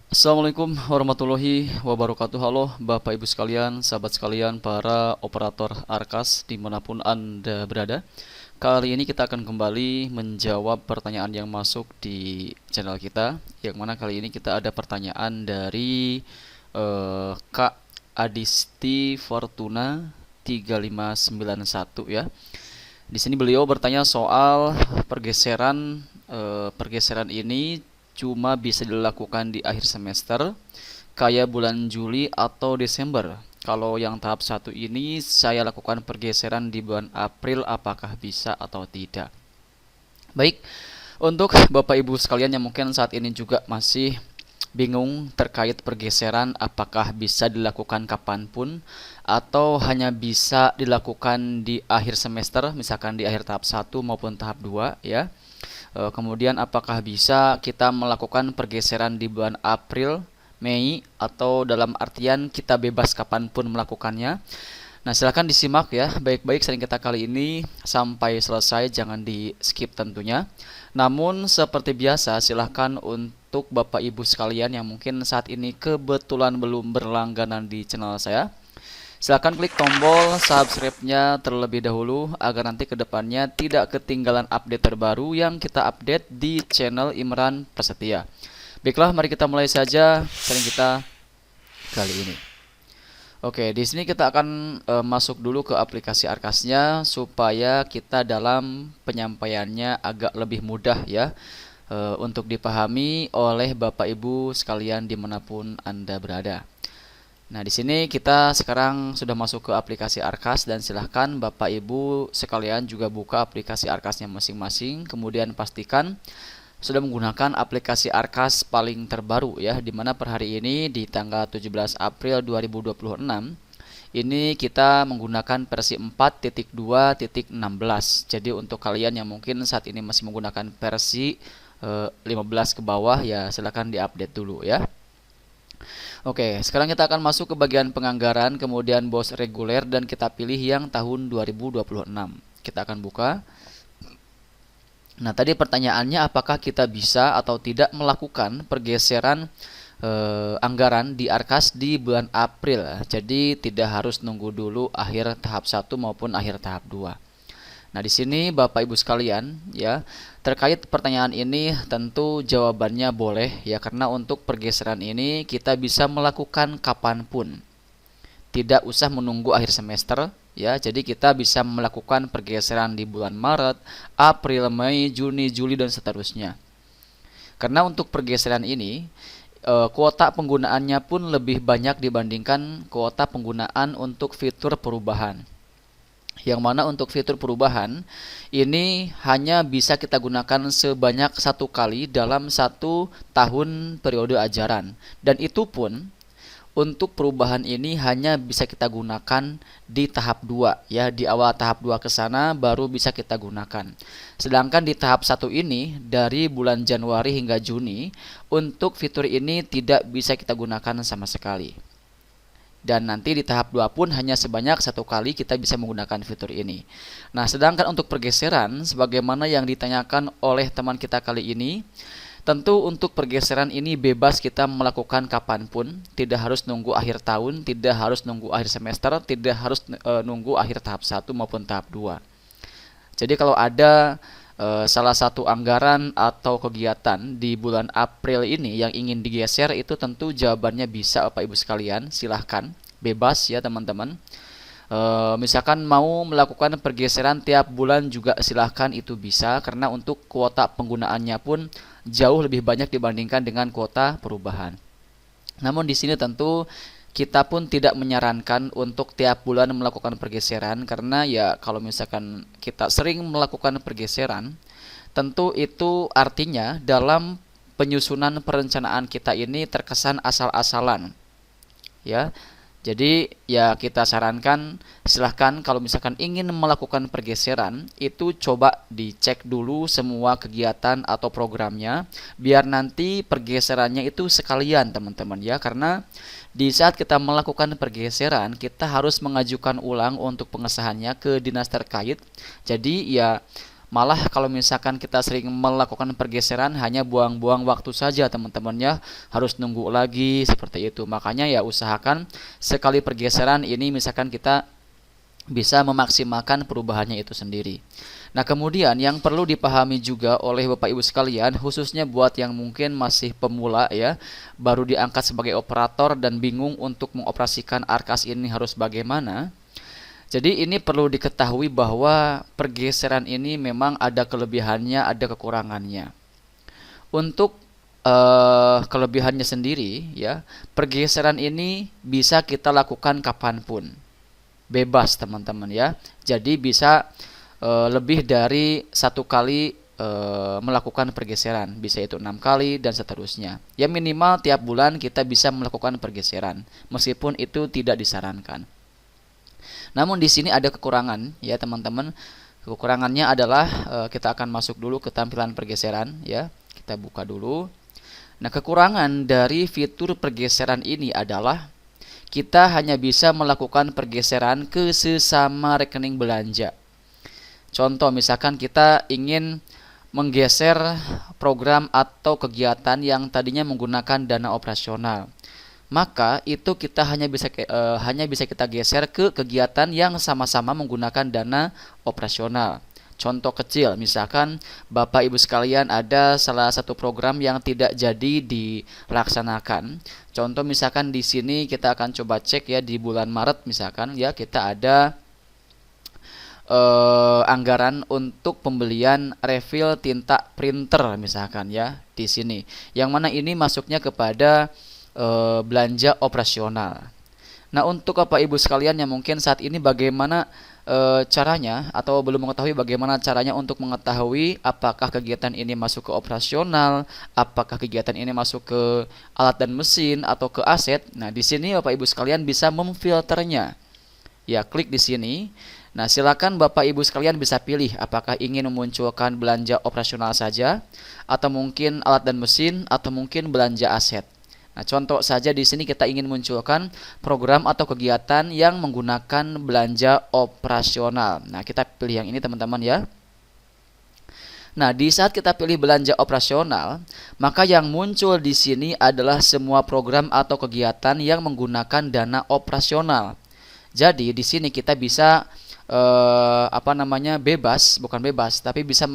Assalamualaikum warahmatullahi wabarakatuh. Halo Bapak Ibu sekalian, sahabat sekalian, para operator Arkas dimanapun Anda berada. Kali ini kita akan kembali menjawab pertanyaan yang masuk di channel kita. Yang mana kali ini kita ada pertanyaan dari Kak Adisti Fortuna 3591 ya. Di sini beliau bertanya soal pergeseran ini cuma bisa dilakukan di akhir semester, kayak bulan Juli atau Desember. Kalau yang tahap satu ini saya lakukan pergeseran di bulan April, apakah bisa atau tidak? Baik, untuk Bapak Ibu sekalian yang mungkin saat ini juga masih bingung terkait pergeseran apakah bisa dilakukan kapanpun atau hanya bisa dilakukan di akhir semester, misalkan di akhir tahap satu maupun tahap 2 ya. Kemudian apakah bisa kita melakukan pergeseran di bulan April, Mei, atau dalam artian kita bebas kapanpun melakukannya. Nah, silahkan disimak ya baik-baik sering kita kali ini sampai selesai, jangan di skip tentunya. Namun seperti biasa, silahkan untuk Bapak Ibu sekalian yang mungkin saat ini kebetulan belum berlangganan di channel saya, silahkan klik tombol subscribe-nya terlebih dahulu agar nanti kedepannya tidak ketinggalan update terbaru yang kita update di channel Imran Prasetya. Baiklah, mari kita mulai saja sharing kita kali ini. Oke, di sini kita akan masuk dulu ke aplikasi Arkasnya supaya kita dalam penyampaiannya agak lebih mudah ya untuk dipahami oleh Bapak Ibu sekalian dimanapun Anda berada. Nah, di sini kita sekarang sudah masuk ke aplikasi Arkas dan silahkan Bapak Ibu sekalian juga buka aplikasi Arkasnya masing-masing. Kemudian pastikan sudah menggunakan aplikasi Arkas paling terbaru ya, dimana per hari ini di tanggal 17 April 2026 ini kita menggunakan versi 4.2.16. Jadi untuk kalian yang mungkin saat ini masih menggunakan versi 15 ke bawah ya silakan diupdate dulu ya. Oke, sekarang kita akan masuk ke bagian penganggaran, kemudian bos reguler dan kita pilih yang tahun 2026. Kita akan buka. Nah, tadi pertanyaannya apakah kita bisa atau tidak melakukan pergeseran anggaran di Arkas di bulan April. Jadi tidak harus nunggu dulu akhir tahap 1 maupun akhir tahap 2. Nah, di sini Bapak Ibu sekalian ya, terkait pertanyaan ini tentu jawabannya boleh ya, karena untuk pergeseran ini kita bisa melakukan kapanpun. Tidak usah menunggu akhir semester ya. Jadi kita bisa melakukan pergeseran di bulan Maret, April, Mei, Juni, Juli dan seterusnya. Karena untuk pergeseran ini kuota penggunaannya pun lebih banyak dibandingkan kuota penggunaan untuk fitur perubahan. Yang mana untuk fitur perubahan ini hanya bisa kita gunakan sebanyak 1 kali dalam 1 tahun periode ajaran. Dan itu pun untuk perubahan ini hanya bisa kita gunakan di tahap 2 ya, di awal tahap 2 ke sana baru bisa kita gunakan. Sedangkan di tahap 1 ini dari bulan Januari hingga Juni untuk fitur ini tidak bisa kita gunakan sama sekali. Dan nanti di tahap 2 pun hanya sebanyak 1 kali kita bisa menggunakan fitur ini. Nah, sedangkan untuk pergeseran sebagaimana yang ditanyakan oleh teman kita kali ini, tentu untuk pergeseran ini bebas kita melakukan kapanpun, tidak harus nunggu akhir tahun, tidak harus nunggu akhir semester, tidak harus nunggu akhir tahap 1 maupun tahap 2. Jadi kalau ada salah satu anggaran atau kegiatan di bulan April ini yang ingin digeser, itu tentu jawabannya bisa Bapak Ibu sekalian, silahkan, bebas ya teman-teman. Misalkan mau melakukan pergeseran tiap bulan juga silahkan, itu bisa, karena untuk kuota penggunaannya pun jauh lebih banyak dibandingkan dengan kuota perubahan. Namun di sini tentu kita pun tidak menyarankan untuk tiap bulan melakukan pergeseran, karena ya kalau misalkan kita sering melakukan pergeseran, tentu itu artinya dalam penyusunan perencanaan kita ini terkesan asal-asalan ya. Jadi ya kita sarankan silahkan kalau misalkan ingin melakukan pergeseran itu coba dicek dulu semua kegiatan atau programnya, biar nanti pergeserannya itu sekalian teman-teman ya. Karena di saat kita melakukan pergeseran kita harus mengajukan ulang untuk pengesahannya ke dinas terkait. Jadi ya Malah kalau misalkan kita sering melakukan pergeseran hanya buang-buang waktu saja teman-temannya, harus nunggu lagi seperti itu. Makanya ya usahakan sekali pergeseran ini misalkan kita bisa memaksimalkan perubahannya itu sendiri. Nah, kemudian yang perlu dipahami juga oleh Bapak Ibu sekalian, khususnya buat yang mungkin masih pemula ya, baru diangkat sebagai operator dan bingung untuk mengoperasikan Arkas ini harus bagaimana. Jadi ini perlu diketahui bahwa pergeseran ini memang ada kelebihannya, ada kekurangannya. Untuk kelebihannya sendiri ya, pergeseran ini bisa kita lakukan kapanpun, bebas teman-teman ya. Jadi bisa lebih dari satu kali melakukan pergeseran, bisa itu 6 kali dan seterusnya. Ya minimal tiap bulan kita bisa melakukan pergeseran, meskipun itu tidak disarankan. Namun di sini ada kekurangan ya teman-teman. Kekurangannya adalah kita akan masuk dulu ke tampilan pergeseran ya. Kita buka dulu. Nah, kekurangan dari fitur pergeseran ini adalah kita hanya bisa melakukan pergeseran ke sesama rekening belanja. Contoh misalkan kita ingin menggeser program atau kegiatan yang tadinya menggunakan dana operasional, maka itu kita hanya bisa kita geser ke kegiatan yang sama-sama menggunakan dana operasional. Contoh kecil, misalkan Bapak Ibu sekalian ada salah satu program yang tidak jadi dilaksanakan. Contoh misalkan di sini kita akan coba cek ya, di bulan Maret misalkan ya, kita ada anggaran untuk pembelian refill tinta printer misalkan ya di sini. Yang mana ini masuknya kepada belanja operasional. Nah, untuk Bapak Ibu sekalian yang mungkin saat ini bagaimana caranya atau belum mengetahui bagaimana caranya untuk mengetahui apakah kegiatan ini masuk ke operasional, apakah kegiatan ini masuk ke alat dan mesin atau ke aset. Nah, di sini Bapak Ibu sekalian bisa memfilternya. Ya, klik di sini. Nah, silakan Bapak Ibu sekalian bisa pilih apakah ingin memunculkan belanja operasional saja, atau mungkin alat dan mesin, atau mungkin belanja aset. Nah, contoh saja di sini kita ingin munculkan program atau kegiatan yang menggunakan belanja operasional. Nah, kita pilih yang ini teman-teman ya. Nah, di saat kita pilih belanja operasional, maka yang muncul di sini adalah semua program atau kegiatan yang menggunakan dana operasional. Jadi di sini kita bisa bukan bebas, tapi bisa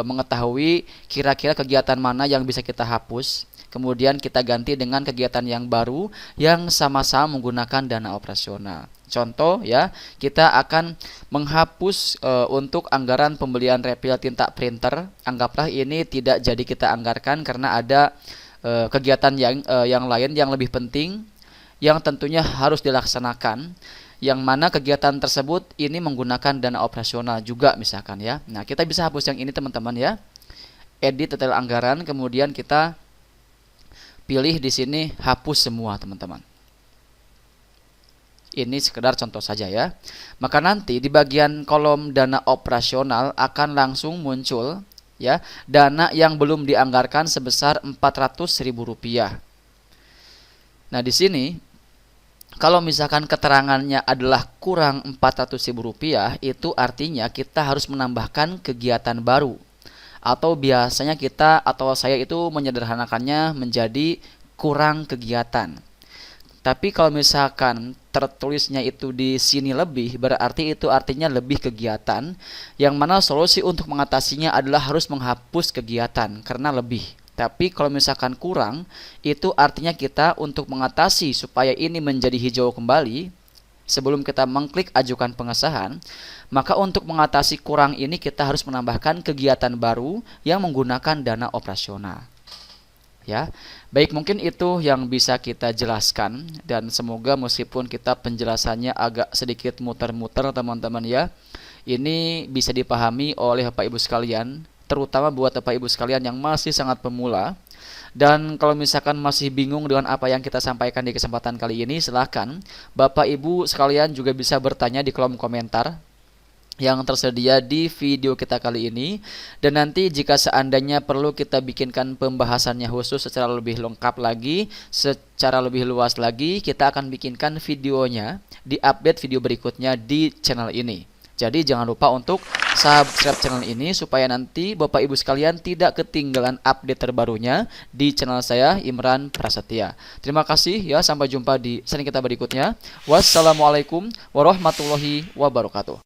mengetahui kira-kira kegiatan mana yang bisa kita hapus. Kemudian kita ganti dengan kegiatan yang baru yang sama-sama menggunakan dana operasional. Contoh ya, kita akan menghapus untuk anggaran pembelian refill tinta printer. Anggaplah ini tidak jadi kita anggarkan karena ada kegiatan yang lain yang lebih penting yang tentunya harus dilaksanakan, yang mana kegiatan tersebut ini menggunakan dana operasional juga misalkan ya. Nah, kita bisa hapus yang ini teman-teman ya. Edit detail anggaran, kemudian kita pilih di sini hapus semua teman-teman. Ini sekedar contoh saja ya. Maka nanti di bagian kolom dana operasional akan langsung muncul ya dana yang belum dianggarkan sebesar Rp400.000. Nah, di sini kalau misalkan keterangannya adalah kurang Rp400.000, itu artinya kita harus menambahkan kegiatan baru. Atau biasanya kita atau saya itu menyederhanakannya menjadi kurang kegiatan. Tapi kalau misalkan tertulisnya itu di sini lebih, berarti itu artinya lebih kegiatan, yang mana solusi untuk mengatasinya adalah harus menghapus kegiatan karena lebih. Tapi kalau misalkan kurang, itu artinya kita untuk mengatasi supaya ini menjadi hijau kembali, sebelum kita mengklik ajukan pengesahan, maka untuk mengatasi kurang ini kita harus menambahkan kegiatan baru yang menggunakan dana operasional. Ya, baik, mungkin itu yang bisa kita jelaskan, dan semoga meskipun kita penjelasannya agak sedikit muter-muter teman-teman ya, ini bisa dipahami oleh Bapak Ibu sekalian, terutama buat Bapak Ibu sekalian yang masih sangat pemula. Dan kalau misalkan masih bingung dengan apa yang kita sampaikan di kesempatan kali ini, silahkan Bapak Ibu sekalian juga bisa bertanya di kolom komentar yang tersedia di video kita kali ini. Dan nanti jika seandainya perlu kita bikinkan pembahasannya khusus secara lebih lengkap lagi, secara lebih luas lagi, kita akan bikinkan videonya di update video berikutnya di channel ini. Jadi jangan lupa untuk subscribe channel ini supaya nanti Bapak Ibu sekalian tidak ketinggalan update terbarunya di channel saya, Imran Prasetya. Terima kasih ya, sampai jumpa di sesi kita berikutnya. Wassalamualaikum warahmatullahi wabarakatuh.